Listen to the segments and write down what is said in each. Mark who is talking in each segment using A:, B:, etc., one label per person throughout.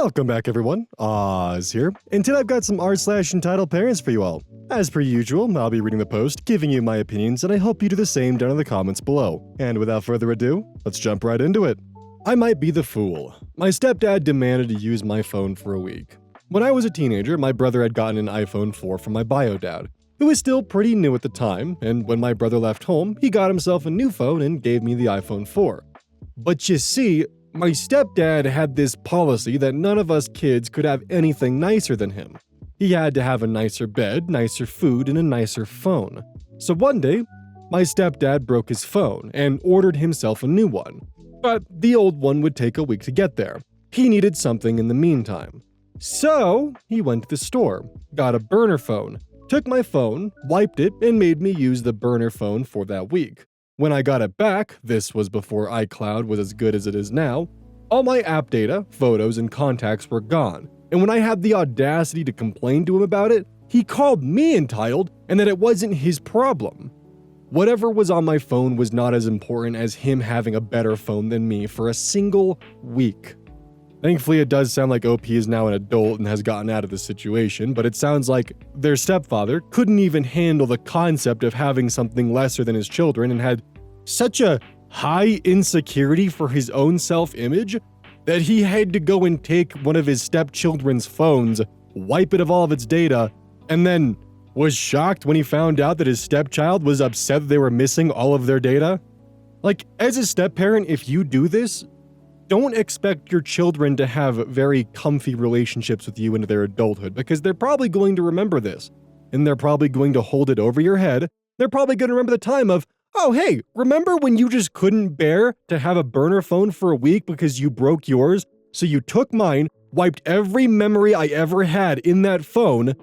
A: Welcome back, everyone. Oz here, and today I've got some r/entitled parents for you all. As per usual, I'll be reading the post, giving you my opinions, and I hope you do the same down in the comments below. And without further ado, let's jump right into it. I might be the fool. My stepdad demanded to use my phone for a week. When I was a teenager, my brother had gotten an iPhone 4 from my bio dad. It was still pretty new at the time, and when my brother left home, he got himself a new phone and gave me the iPhone 4. But you see, my stepdad had this policy that none of us kids could have anything nicer than him. He had to have a nicer bed, nicer food, and a nicer phone. So one day, my stepdad broke his phone and ordered himself a new one. But the old one would take a week to get there. He needed something in the meantime. So he went to the store, got a burner phone, took my phone, wiped it, and made me use the burner phone for that week. When I got it back, this was before iCloud was as good as it is now, all my app data, photos, and contacts were gone. And when I had the audacity to complain to him about it, he called me entitled and that it wasn't his problem. Whatever was on my phone was not as important as him having a better phone than me for a single week. Thankfully, it does sound like OP is now an adult and has gotten out of the situation, but it sounds like their stepfather couldn't even handle the concept of having something lesser than his children and had such a high insecurity for his own self-image that he had to go and take one of his stepchildren's phones, wipe it of all of its data, and then was shocked when he found out that his stepchild was upset that they were missing all of their data. Like, as a step-parent, if you do this, don't expect your children to have very comfy relationships with you into their adulthood, because they're probably going to remember this, and they're probably going to hold it over your head. They're probably going to remember the time of, oh hey, remember when you just couldn't bear to have a burner phone for a week because you broke yours, so you took mine, wiped every memory I ever had in that phone,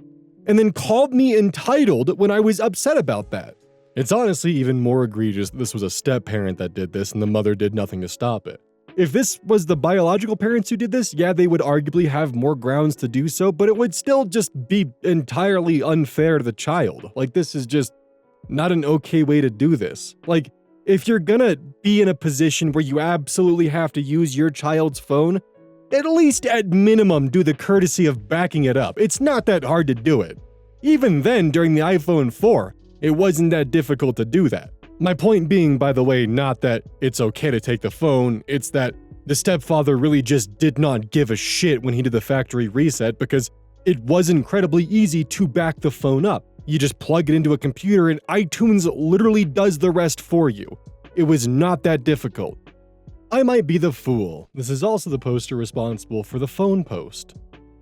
A: and then called me entitled when I was upset about that. It's honestly even more egregious that this was a step-parent that did this and the mother did nothing to stop it. If this was the biological parents who did this, yeah, they would arguably have more grounds to do so, but it would still just be entirely unfair to the child. Like, this is just not an okay way to do this. Like, if you're gonna be in a position where you absolutely have to use your child's phone, at least at minimum do the courtesy of backing it up. It's not that hard to do it. Even then, during the iPhone 4, it wasn't that difficult to do that. My point being, by the way, not that it's okay to take the phone, it's that the stepfather really just did not give a shit when he did the factory reset because it was incredibly easy to back the phone up. You just plug it into a computer and iTunes literally does the rest for you. It was not that difficult. I might be the fool. This is also the poster responsible for the phone post.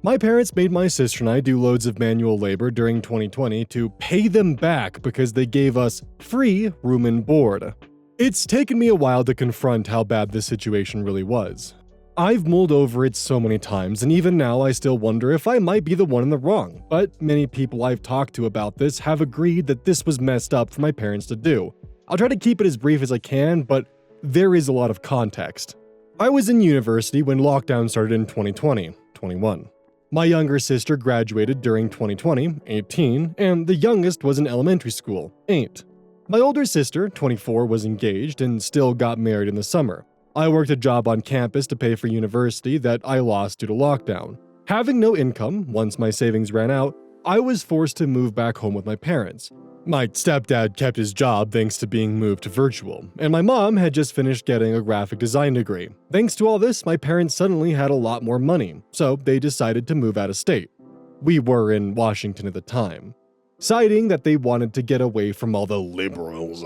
A: My parents made my sister and I do loads of manual labor during 2020 to pay them back because they gave us free room and board. It's taken me a while to confront how bad this situation really was. I've mulled over it so many times, and even now I still wonder if I might be the one in the wrong, but many people I've talked to about this have agreed that this was messed up for my parents to do. I'll try to keep it as brief as I can, but there is a lot of context. I was in university when lockdown started in 2020-21. My younger sister graduated during 2020, 18, and the youngest was in elementary school, 8. My older sister, 24, was engaged and still got married in the summer. I worked a job on campus to pay for university that I lost due to lockdown. Having no income, once my savings ran out, I was forced to move back home with my parents. My stepdad kept his job thanks to being moved to virtual, and my mom had just finished getting a graphic design degree. Thanks to all this, my parents suddenly had a lot more money, so they decided to move out of state. We were in Washington at the time, citing that they wanted to get away from all the liberals.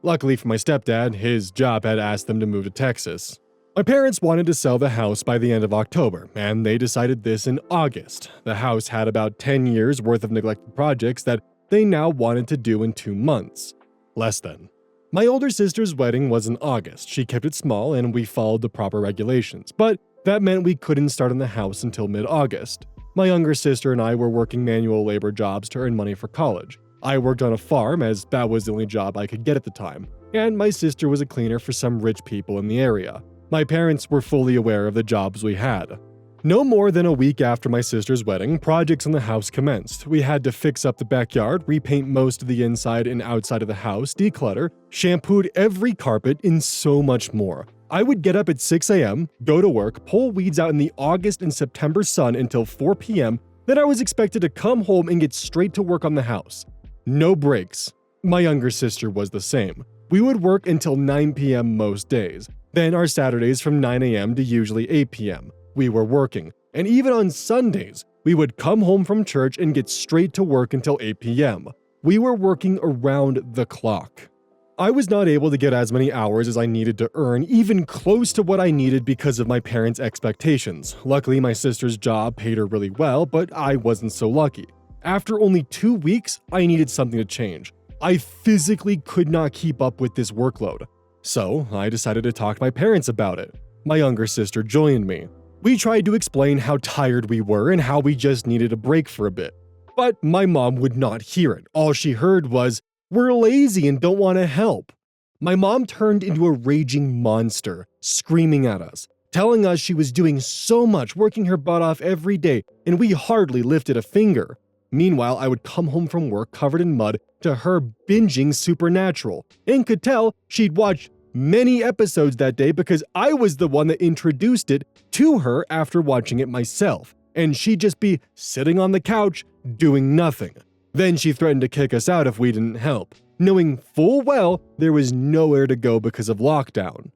A: Luckily for my stepdad, his job had asked them to move to Texas. My parents wanted to sell the house by the end of October, and they decided this in August. The house had about 10 years worth of neglected projects that they now wanted to do in 2 months. Less than. My older sister's wedding was in August. She kept it small and we followed the proper regulations, but that meant we couldn't start on the house until mid-August. My younger sister and I were working manual labor jobs to earn money for college. I worked on a farm as that was the only job I could get at the time, and my sister was a cleaner for some rich people in the area. My parents were fully aware of the jobs we had. No more than a week after my sister's wedding, projects on the house commenced. We had to fix up the backyard, repaint most of the inside and outside of the house, declutter, shampooed every carpet, and so much more. I would get up at 6 a.m., go to work, pull weeds out in the August and September sun until 4 p.m., then I was expected to come home and get straight to work on the house. No breaks. My younger sister was the same. We would work until 9 p.m. most days. Then our Saturdays from 9 a.m. to usually 8 p.m. We were working. And even on Sundays, we would come home from church and get straight to work until 8 p.m. We were working around the clock. I was not able to get as many hours as I needed to earn, even close to what I needed because of my parents' expectations. Luckily, my sister's job paid her really well, but I wasn't so lucky. After only 2 weeks, I needed something to change. I physically could not keep up with this workload. So I decided to talk to my parents about it. My younger sister joined me. We tried to explain how tired we were and how we just needed a break for a bit. But my mom would not hear it. All she heard was, "We're lazy and don't want to help." My mom turned into a raging monster, screaming at us, telling us she was doing so much, working her butt off every day, and we hardly lifted a finger. Meanwhile, I would come home from work covered in mud to her binging Supernatural, and could tell she'd watched many episodes that day because I was the one that introduced it to her after watching it myself, and she'd just be sitting on the couch doing nothing. Then she threatened to kick us out if we didn't help, knowing full well there was nowhere to go because of lockdown.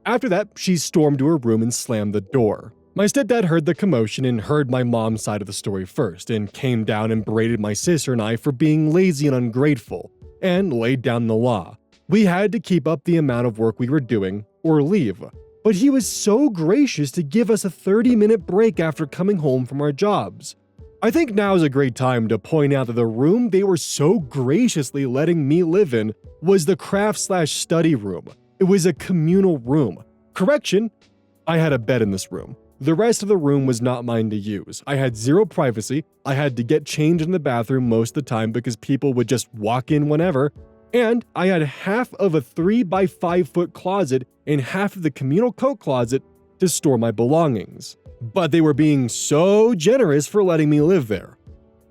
A: After that, she stormed to her room and slammed the door. My stepdad heard the commotion and heard my mom's side of the story first, and came down and berated my sister and I for being lazy and ungrateful, and laid down the law. We had to keep up the amount of work we were doing or leave. But he was so gracious to give us a 30-minute break after coming home from our jobs. I think now is a great time to point out that the room they were so graciously letting me live in was the craft/study room. It was a communal room. Correction, I had a bed in this room. The rest of the room was not mine to use. I had zero privacy. I had to get changed in the bathroom most of the time because people would just walk in whenever. And I had half of a 3x5 foot closet and half of the communal coat closet to store my belongings. But they were being so generous for letting me live there.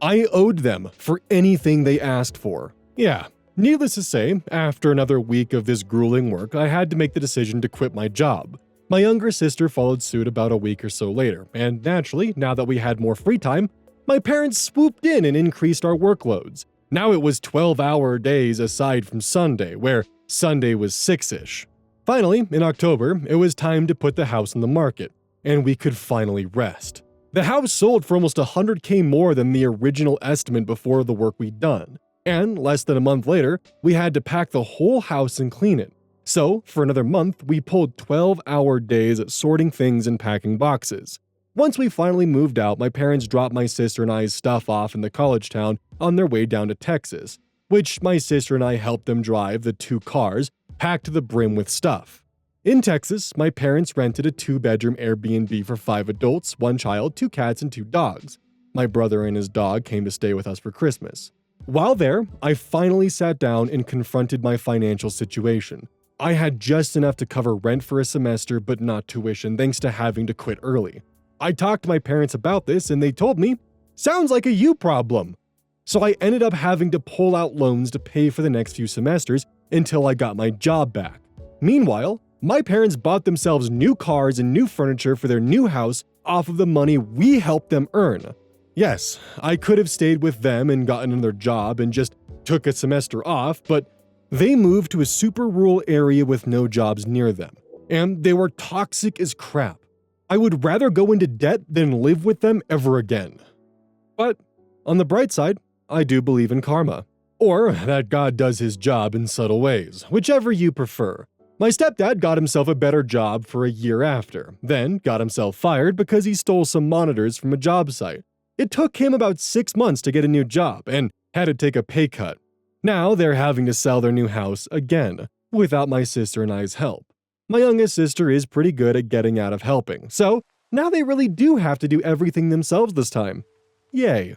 A: I owed them for anything they asked for. Yeah, needless to say, after another week of this grueling work, I had to make the decision to quit my job. My younger sister followed suit about a week or so later, and naturally, now that we had more free time, my parents swooped in and increased our workloads. Now it was 12-hour days aside from Sunday, where Sunday was 6-ish. Finally, in October, it was time to put the house on the market, and we could finally rest. The house sold for almost $100K more than the original estimate before the work we'd done, and less than a month later, we had to pack the whole house and clean it. So, for another month, we pulled 12-hour days sorting things and packing boxes. Once we finally moved out, my parents dropped my sister and I's stuff off in the college town on their way down to Texas, which my sister and I helped them drive the 2 cars, packed to the brim with stuff. In Texas, my parents rented a 2-bedroom Airbnb for 5 adults, 1 child, 2 cats, and 2 dogs. My brother and his dog came to stay with us for Christmas. While there, I finally sat down and confronted my financial situation. I had just enough to cover rent for a semester, but not tuition, thanks to having to quit early. I talked to my parents about this, and they told me, "Sounds like a you problem." So I ended up having to pull out loans to pay for the next few semesters until I got my job back. Meanwhile, my parents bought themselves new cars and new furniture for their new house off of the money we helped them earn. Yes, I could have stayed with them and gotten another job and just took a semester off, but they moved to a super rural area with no jobs near them, and they were toxic as crap. I would rather go into debt than live with them ever again. But on the bright side, I do believe in karma, or that God does his job in subtle ways, whichever you prefer. My stepdad got himself a better job for a year after, then got himself fired because he stole some monitors from a job site. It took him about 6 months to get a new job and had to take a pay cut. Now they're having to sell their new house again, without my sister and I's help. My youngest sister is pretty good at getting out of helping, so now they really do have to do everything themselves this time. Yay.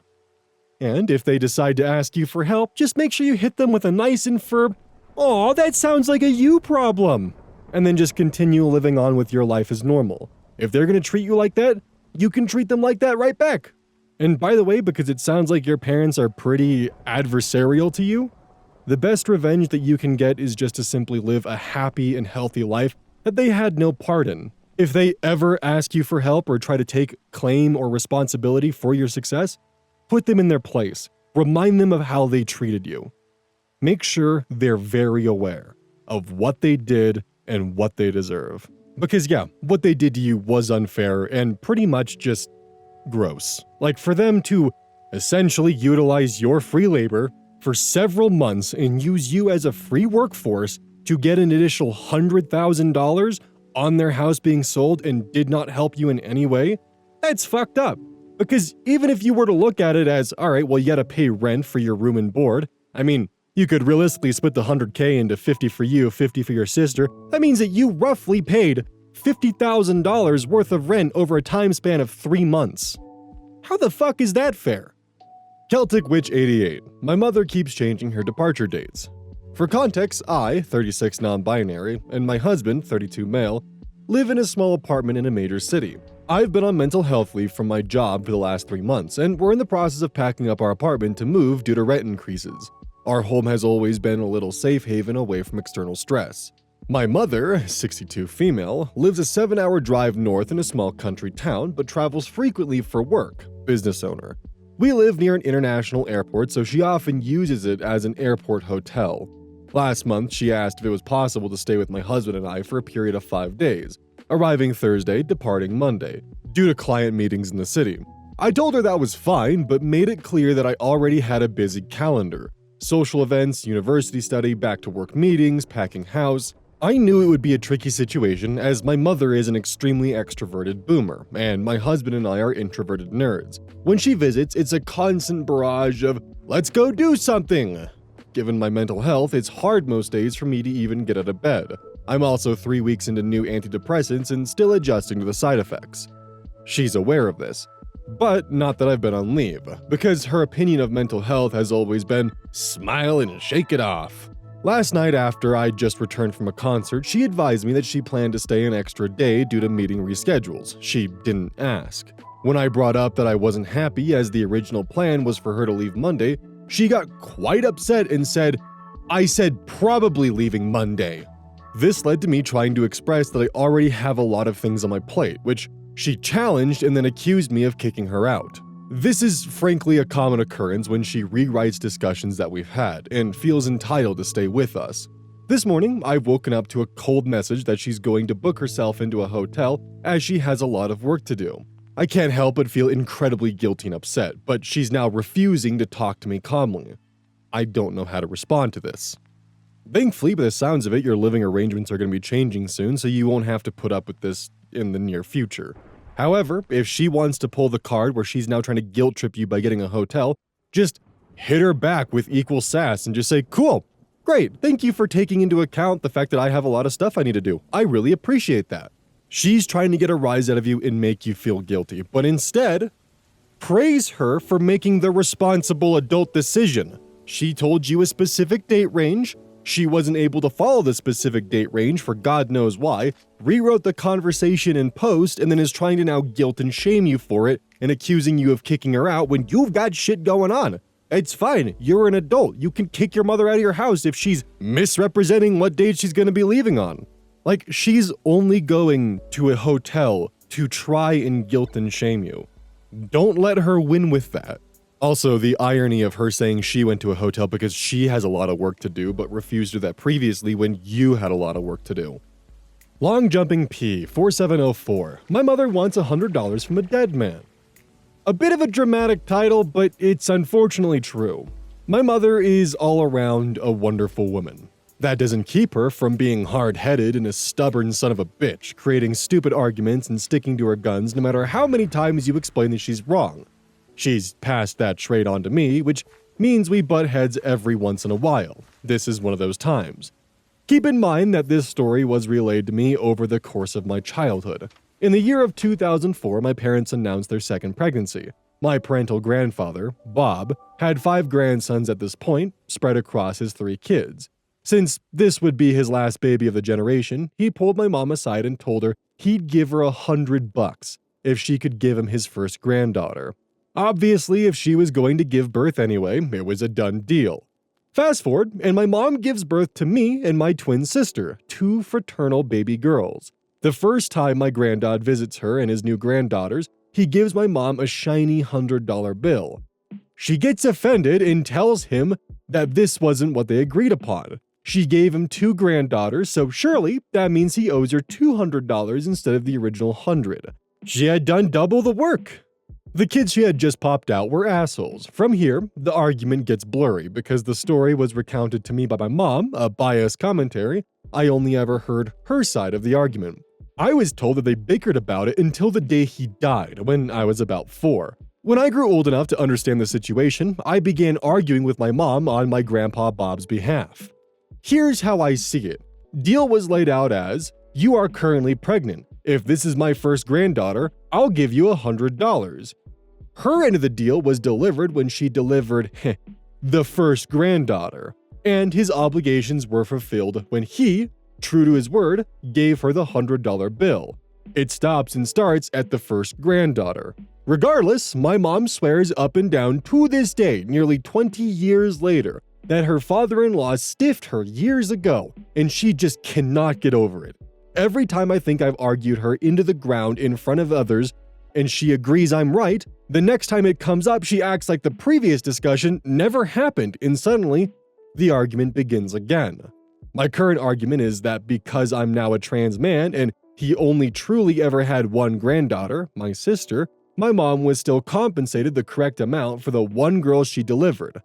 A: And if they decide to ask you for help, just make sure you hit them with a nice and firm, "Aw, that sounds like a you problem," and then just continue living on with your life as normal. If they're gonna treat you like that, you can treat them like that right back. And by the way, because it sounds like your parents are pretty adversarial to you, the best revenge that you can get is just to simply live a happy and healthy life that they had no part in. If they ever ask you for help or try to take claim or responsibility for your success, put them in their place. Remind them of how they treated you. Make sure they're very aware of what they did and what they deserve. Because yeah, what they did to you was unfair and pretty much just gross. Like for them to essentially utilize your free labor for several months and use you as a free workforce to get an additional $100,000 on their house being sold and did not help you in any way, that's fucked up. Because even if you were to look at it as, all right, well, you gotta pay rent for your room and board, I mean, you could realistically split the $100K into 50 for you, 50 for your sister. That means that you roughly paid $50,000 worth of rent over a time span of 3 months. How the fuck is that fair? Celtic Witch 88. My mother keeps changing her departure dates. For context, I, 36 non-binary, and my husband, 32 male, live in a small apartment in a major city. I've been on mental health leave from my job for the last 3 months, and we're in the process of packing up our apartment to move due to rent increases. Our home has always been a little safe haven away from external stress. My mother, 62 female, lives a 7-hour drive north in a small country town, but travels frequently for work, business owner. We live near an international airport, so she often uses it as an airport hotel. Last month, she asked if it was possible to stay with my husband and I for a period of 5 days, arriving Thursday, departing Monday, due to client meetings in the city. I told her that was fine, but made it clear that I already had a busy calendar. Social events, university study, back-to-work meetings, packing house. I knew it would be a tricky situation as my mother is an extremely extroverted boomer, and my husband and I are introverted nerds. When she visits, it's a constant barrage of, let's go do something! Given my mental health, it's hard most days for me to even get out of bed. I'm also 3 weeks into new antidepressants and still adjusting to the side effects. She's aware of this. But not that I've been on leave, because her opinion of mental health has always been, smile and shake it off. Last night after I just returned from a concert, she advised me that she planned to stay an extra day due to meeting reschedules. She didn't ask. When I brought up that I wasn't happy as the original plan was for her to leave Monday, she got quite upset and said, I said probably leaving Monday. This led to me trying to express that I already have a lot of things on my plate, which she challenged and then accused me of kicking her out. This is frankly a common occurrence when she rewrites discussions that we've had and feels entitled to stay with us. This morning, I've woken up to a cold message that she's going to book herself into a hotel as she has a lot of work to do. I can't help but feel incredibly guilty and upset, but she's now refusing to talk to me calmly. I don't know how to respond to this. Thankfully, by the sounds of it, your living arrangements are going to be changing soon, so you won't have to put up with this in the near future. However, if she wants to pull the card where she's now trying to guilt trip you by getting a hotel, just hit her back with equal sass and just say, cool, great, thank you for taking into account the fact that I have a lot of stuff I need to do. I really appreciate that. She's trying to get a rise out of you and make you feel guilty, but instead, praise her for making the responsible adult decision. She told you a specific date range. She wasn't able to follow the specific date range for God knows why, rewrote the conversation in post, and then is trying to now guilt and shame you for it and accusing you of kicking her out when you've got shit going on. It's fine. You're an adult. You can kick your mother out of your house if she's misrepresenting what date she's going to be leaving on. Like, she's only going to a hotel to try and guilt and shame you. Don't let her win with that. Also, the irony of her saying she went to a hotel because she has a lot of work to do, but refused to do that previously when you had a lot of work to do. Long Jumping P, 4704. My mother wants $100 from a dead man. A bit of a dramatic title, but it's unfortunately true. My mother is all around a wonderful woman. That doesn't keep her from being hard-headed and a stubborn son of a bitch, creating stupid arguments and sticking to her guns no matter how many times you explain that she's wrong. She's passed that trait on to me, which means we butt heads every once in a while. This is one of those times. Keep in mind that this story was relayed to me over the course of my childhood. In the year of 2004, my parents announced their second pregnancy. My parental grandfather, Bob, had 5 grandsons at this point, spread across his 3 kids. Since this would be his last baby of the generation, he pulled my mom aside and told her he'd give her $100 if she could give him his first granddaughter. Obviously, if she was going to give birth anyway, it was a done deal. Fast forward, and my mom gives birth to me and my twin sister, 2 fraternal baby girls. The first time my granddad visits her and his new granddaughters, he gives my mom a shiny $100 bill. She gets offended and tells him that this wasn't what they agreed upon. She gave him 2 granddaughters, so surely that means he owes her $200 instead of the original $100. She had done double the work. The kids she had just popped out were assholes. From here, the argument gets blurry because the story was recounted to me by my mom, a biased commentary. I only ever heard her side of the argument. I was told that they bickered about it until the day he died, when I was about 4. When I grew old enough to understand the situation, I began arguing with my mom on my grandpa Bob's behalf. Here's how I see it. Deal was laid out as, you are currently pregnant. If this is my first granddaughter, I'll give you $100. Her end of the deal was delivered when she delivered the first granddaughter, and his obligations were fulfilled when he, true to his word, gave her the $100 bill. It stops and starts at the first granddaughter. Regardless, my mom swears up and down to this day, nearly 20 years later, that her father-in-law stiffed her years ago, and she just cannot get over it. Every time I think I've argued her into the ground in front of others, and she agrees I'm right, the next time it comes up, she acts like the previous discussion never happened, and suddenly, the argument begins again. My current argument is that because I'm now a trans man, and he only truly ever had one granddaughter, my sister, my mom was still compensated the correct amount for the one girl she delivered.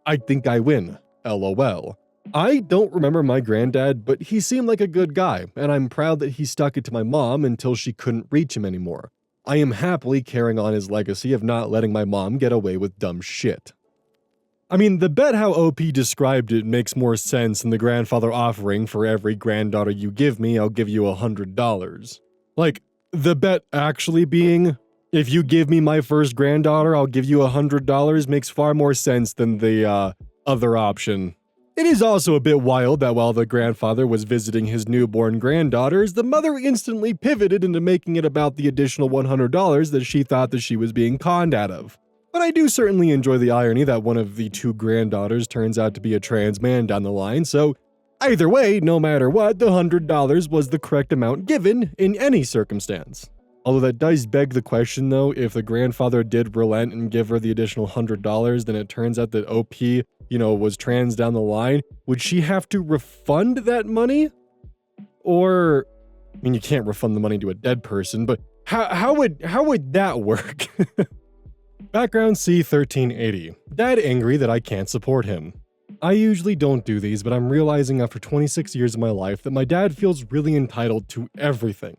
A: I think I win, LOL. I don't remember my granddad, but he seemed like a good guy, and I'm proud that he stuck it to my mom until she couldn't reach him anymore. I am happily carrying on his legacy of not letting my mom get away with dumb shit. I mean, the bet how OP described it makes more sense than the grandfather offering for every granddaughter you give me, I'll give you $100. Like, the bet actually being, if you give me my first granddaughter, I'll give you $100 makes far more sense than the other option. It is also a bit wild that while the grandfather was visiting his newborn granddaughters, the mother instantly pivoted into making it about the additional $100 that she thought that she was being conned out of. But I do certainly enjoy the irony that one of the 2 granddaughters turns out to be a trans man down the line, so either way, no matter what, the $100 was the correct amount given in any circumstance. Although that does beg the question though, if the grandfather did relent and give her the additional $100, then it turns out that OP, was trans down the line, would she have to refund that money? Or, I mean, you can't refund the money to a dead person, but how would that work? Background C1380. Dad angry that I can't support him. I usually don't do these, but I'm realizing after 26 years of my life that my dad feels really entitled to everything.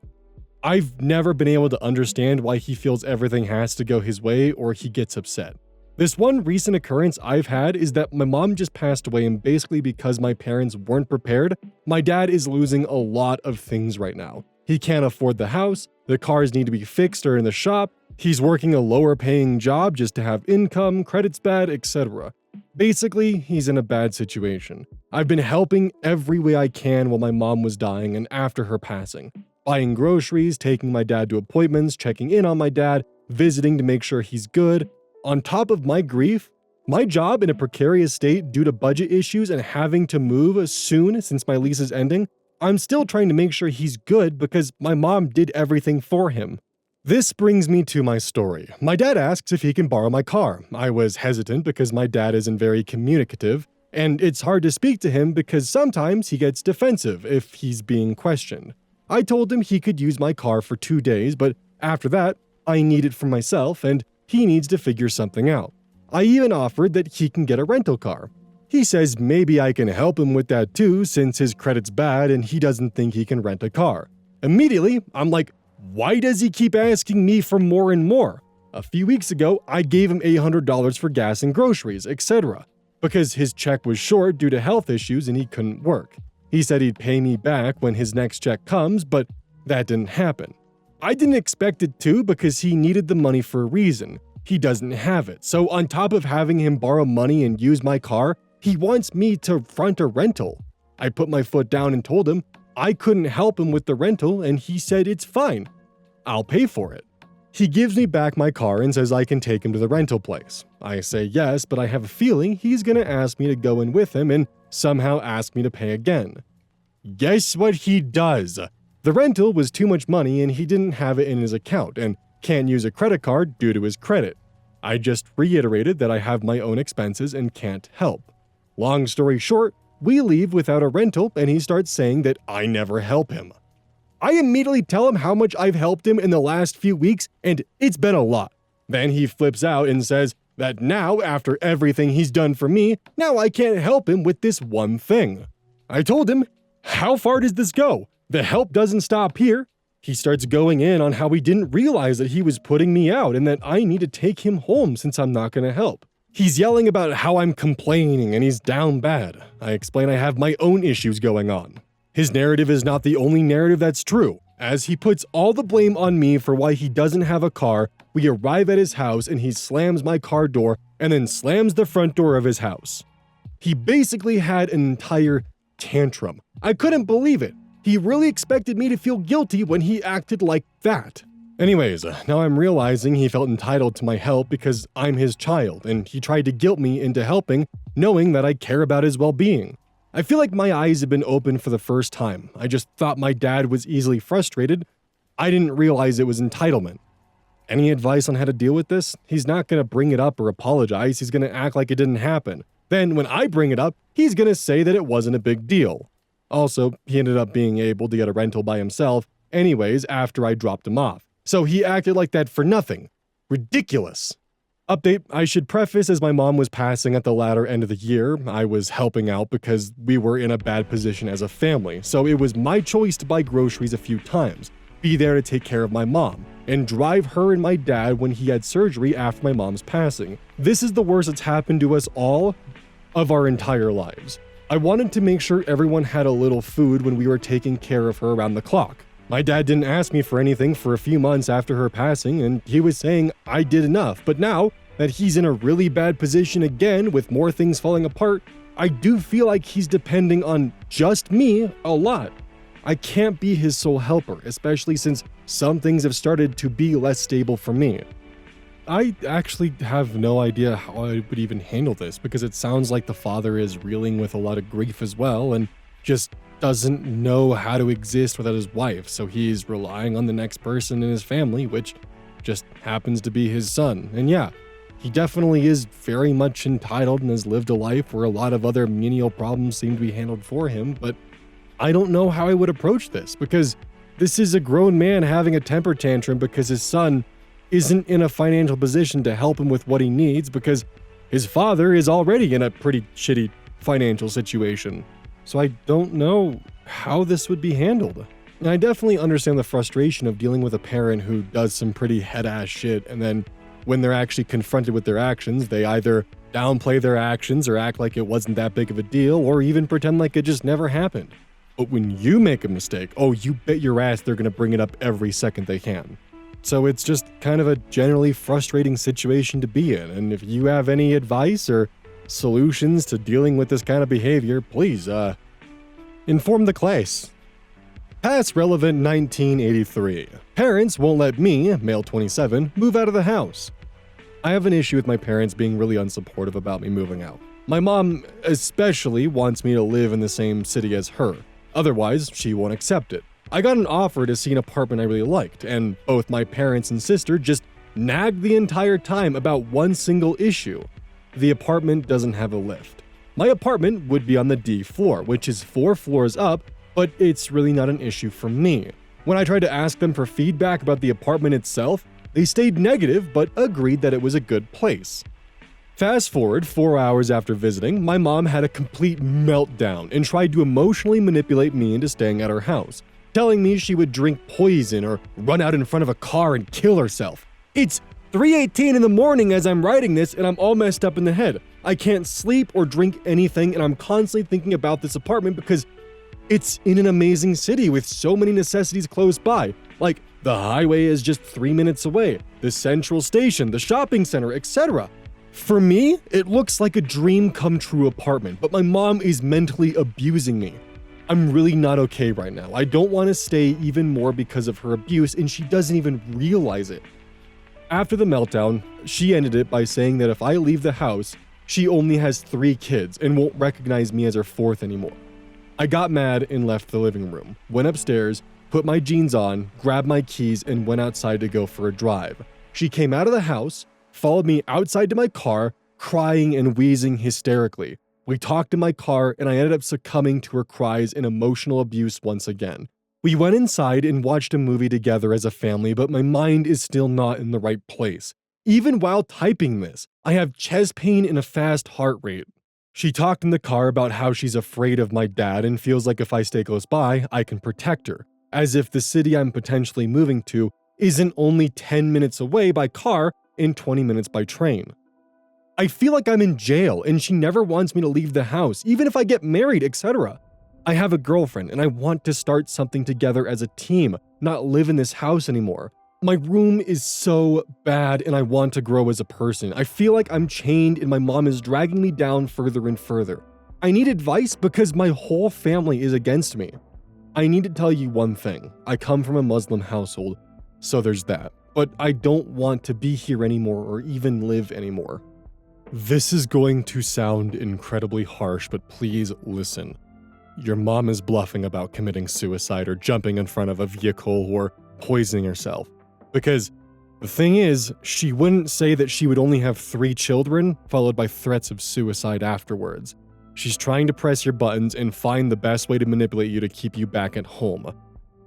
A: I've never been able to understand why he feels everything has to go his way or he gets upset. This one recent occurrence I've had is that my mom just passed away, and basically because my parents weren't prepared, my dad is losing a lot of things right now. He can't afford the house, the cars need to be fixed or in the shop, he's working a lower paying job just to have income, credit's bad, etc. Basically, he's in a bad situation. I've been helping every way I can while my mom was dying and after her passing. Buying groceries, taking my dad to appointments, checking in on my dad, visiting to make sure he's good. On top of my grief, my job in a precarious state due to budget issues and having to move soon since my lease is ending, I'm still trying to make sure he's good because my mom did everything for him. This brings me to my story. My dad asks if he can borrow my car. I was hesitant because my dad isn't very communicative, and it's hard to speak to him because sometimes he gets defensive if he's being questioned. I told him he could use my car for 2 days, but after that, I need it for myself and he needs to figure something out. I even offered that he can get a rental car. He says maybe I can help him with that too since his credit's bad and he doesn't think he can rent a car. Immediately, I'm like, why does he keep asking me for more and more? A few weeks ago, I gave him $800 for gas and groceries, etc. because his check was short due to health issues and he couldn't work. He said he'd pay me back when his next check comes, but that didn't happen. I didn't expect it to because he needed the money for a reason. He doesn't have it, so on top of having him borrow money and use my car, he wants me to front a rental. I put my foot down and told him I couldn't help him with the rental, and he said it's fine. I'll pay for it. He gives me back my car and says I can take him to the rental place. I say yes, but I have a feeling he's gonna ask me to go in with him and somehow ask me to pay again. Guess what he does? The rental was too much money and he didn't have it in his account and can't use a credit card due to his credit. I just reiterated that I have my own expenses and can't help. Long story short, we leave without a rental and he starts saying that I never help him. I immediately tell him how much I've helped him in the last few weeks and it's been a lot. Then he flips out and says that now, after everything he's done for me, now I can't help him with this one thing. I told him, how far does this go? The help doesn't stop here. He starts going in on how he didn't realize that he was putting me out and that I need to take him home since I'm not going to help. He's yelling about how I'm complaining and he's down bad. I explain I have my own issues going on. His narrative is not the only narrative that's true, as he puts all the blame on me for why he doesn't have a car. We arrive at his house and he slams my car door and then slams the front door of his house. He basically had an entire tantrum. I couldn't believe it. He really expected me to feel guilty when he acted like that. Anyways, now I'm realizing he felt entitled to my help because I'm his child, and he tried to guilt me into helping, knowing that I care about his well-being. I feel like my eyes have been opened for the first time. I just thought my dad was easily frustrated. I didn't realize it was entitlement. Any advice on how to deal with this? He's not going to bring it up or apologize. He's going to act like it didn't happen. Then when I bring it up, he's going to say that it wasn't a big deal. Also, he ended up being able to get a rental by himself anyways after I dropped him off. So he acted like that for nothing. Ridiculous. Update, I should preface as my mom was passing at the latter end of the year, I was helping out because we were in a bad position as a family, so it was my choice to buy groceries a few times, be there to take care of my mom, and drive her and my dad when he had surgery after my mom's passing. This is the worst that's happened to us all of our entire lives. I wanted to make sure everyone had a little food when we were taking care of her around the clock. My dad didn't ask me for anything for a few months after her passing, and he was saying I did enough, but now that he's in a really bad position again with more things falling apart, I do feel like he's depending on just me a lot. I can't be his sole helper, especially since some things have started to be less stable for me. I actually have no idea how I would even handle this because it sounds like the father is reeling with a lot of grief as well and just doesn't know how to exist without his wife, so he's relying on the next person in his family, which just happens to be his son. And yeah, he definitely is very much entitled and has lived a life where a lot of other menial problems seem to be handled for him, but I don't know how I would approach this because this is a grown man having a temper tantrum because his son isn't in a financial position to help him with what he needs because his father is already in a pretty shitty financial situation. So I don't know how this would be handled. And I definitely understand the frustration of dealing with a parent who does some pretty head-ass shit, and then when they're actually confronted with their actions, they either downplay their actions or act like it wasn't that big of a deal, or even pretend like it just never happened. But when you make a mistake, oh, you bet your ass they're gonna bring it up every second they can. So it's just kind of a generally frustrating situation to be in, and if you have any advice or solutions to dealing with this kind of behavior, please, inform the class. Past relevant 1983. Parents won't let me, male 27, move out of the house. I have an issue with my parents being really unsupportive about me moving out. My mom especially wants me to live in the same city as her. Otherwise, she won't accept it. I got an offer to see an apartment I really liked, and both my parents and sister just nagged the entire time about one single issue. The apartment doesn't have a lift. My apartment would be on the D floor, which is 4 floors up, but it's really not an issue for me. When I tried to ask them for feedback about the apartment itself, they stayed negative but agreed that it was a good place. Fast forward 4 hours after visiting, my mom had a complete meltdown and tried to emotionally manipulate me into staying at her house, telling me she would drink poison or run out in front of a car and kill herself. It's 3:18 in the morning as I'm writing this and I'm all messed up in the head. I can't sleep or drink anything and I'm constantly thinking about this apartment because it's in an amazing city with so many necessities close by. Like, the highway is just 3 minutes away, the central station, the shopping center, etc. For me, it looks like a dream come true apartment, but my mom is mentally abusing me. I'm really not okay right now. I don't want to stay even more because of her abuse and she doesn't even realize it. After the meltdown, she ended it by saying that if I leave the house, she only has 3 kids and won't recognize me as her 4th anymore. I got mad and left the living room, went upstairs, put my jeans on, grabbed my keys, and went outside to go for a drive. She came out of the house, followed me outside to my car, crying and wheezing hysterically. We talked in my car, and I ended up succumbing to her cries and emotional abuse once again. We went inside and watched a movie together as a family, but my mind is still not in the right place. Even while typing this, I have chest pain and a fast heart rate. She talked in the car about how she's afraid of my dad and feels like if I stay close by, I can protect her, as if the city I'm potentially moving to isn't only 10 minutes away by car and 20 minutes by train. I feel like I'm in jail and she never wants me to leave the house, even if I get married, etc. I have a girlfriend and I want to start something together as a team, not live in this house anymore. My room is so bad and I want to grow as a person. I feel like I'm chained and my mom is dragging me down further and further. I need advice because my whole family is against me. I need to tell you one thing. I come from a Muslim household, so there's that. But I don't want to be here anymore or even live anymore. This is going to sound incredibly harsh, but please listen. Your mom is bluffing about committing suicide or jumping in front of a vehicle or poisoning herself. Because the thing is, she wouldn't say that she would only have 3 children, followed by threats of suicide afterwards. She's trying to press your buttons and find the best way to manipulate you to keep you back at home.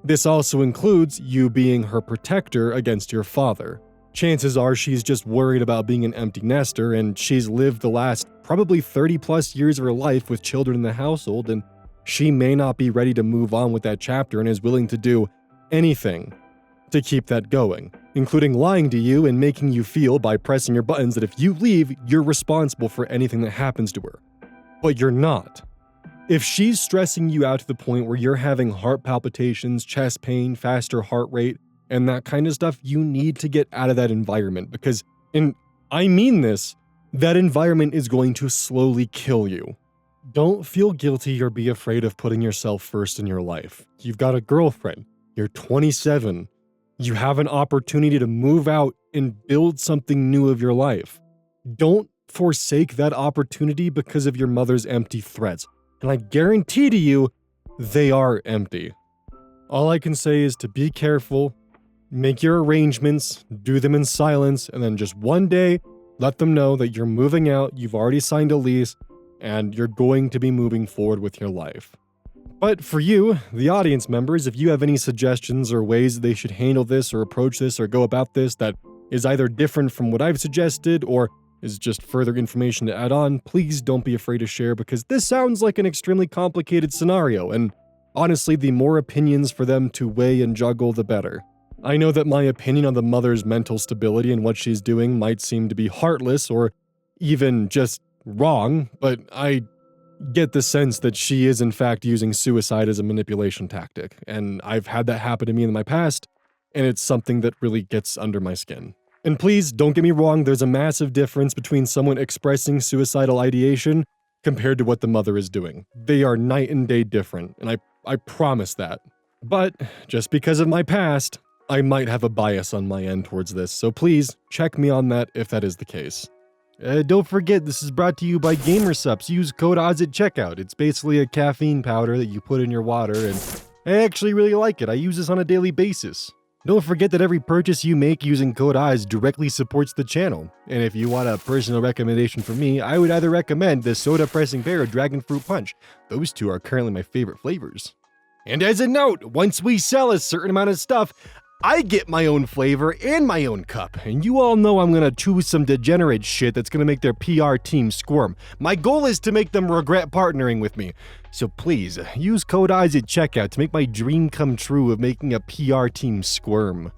A: This also includes you being her protector against your father. Chances are she's just worried about being an empty nester, and she's lived the last probably 30 plus years of her life with children in the household, and she may not be ready to move on with that chapter and is willing to do anything to keep that going, including lying to you and making you feel by pressing your buttons that if you leave, you're responsible for anything that happens to her. But you're not. If she's stressing you out to the point where you're having heart palpitations, chest pain, faster heart rate, and that kind of stuff, you need to get out of that environment because, and I mean this, that environment is going to slowly kill you. Don't feel guilty or be afraid of putting yourself first in your life. You've got a girlfriend. You're 27. You have an opportunity to move out and build something new of your life. Don't forsake that opportunity because of your mother's empty threats. And I guarantee to you, they are empty. All I can say is to be careful, make your arrangements, do them in silence, and then just one day, let them know that you're moving out, you've already signed a lease, and you're going to be moving forward with your life. But for you, the audience members, if you have any suggestions or ways they should handle this or approach this or go about this that is either different from what I've suggested or is just further information to add on, please don't be afraid to share because this sounds like an extremely complicated scenario, and honestly, the more opinions for them to weigh and juggle, the better. I know that my opinion on the mother's mental stability and what she's doing might seem to be heartless or even just wrong, but I get the sense that she is in fact using suicide as a manipulation tactic, and I've had that happen to me in my past, and it's something that really gets under my skin. And please, don't get me wrong, there's a massive difference between someone expressing suicidal ideation compared to what the mother is doing. They are night and day different, and I promise that. But just because of my past, I might have a bias on my end towards this, so please check me on that if that is the case. Don't forget, this is brought to you by GamerSupps. Use code ODDS at checkout. It's basically a caffeine powder that you put in your water, and I actually really like it. I use this on a daily basis. Don't forget that every purchase you make using code ODDS directly supports the channel. And if you want a personal recommendation from me, I would either recommend the Soda Pressing Pear or Dragon Fruit Punch. Those two are currently my favorite flavors. And as a note, once we sell a certain amount of stuff, I get my own flavor and my own cup, and you all know I'm gonna choose some degenerate shit that's gonna make their PR team squirm. My goal is to make them regret partnering with me. So please, use code ODDS at checkout to make my dream come true of making a PR team squirm.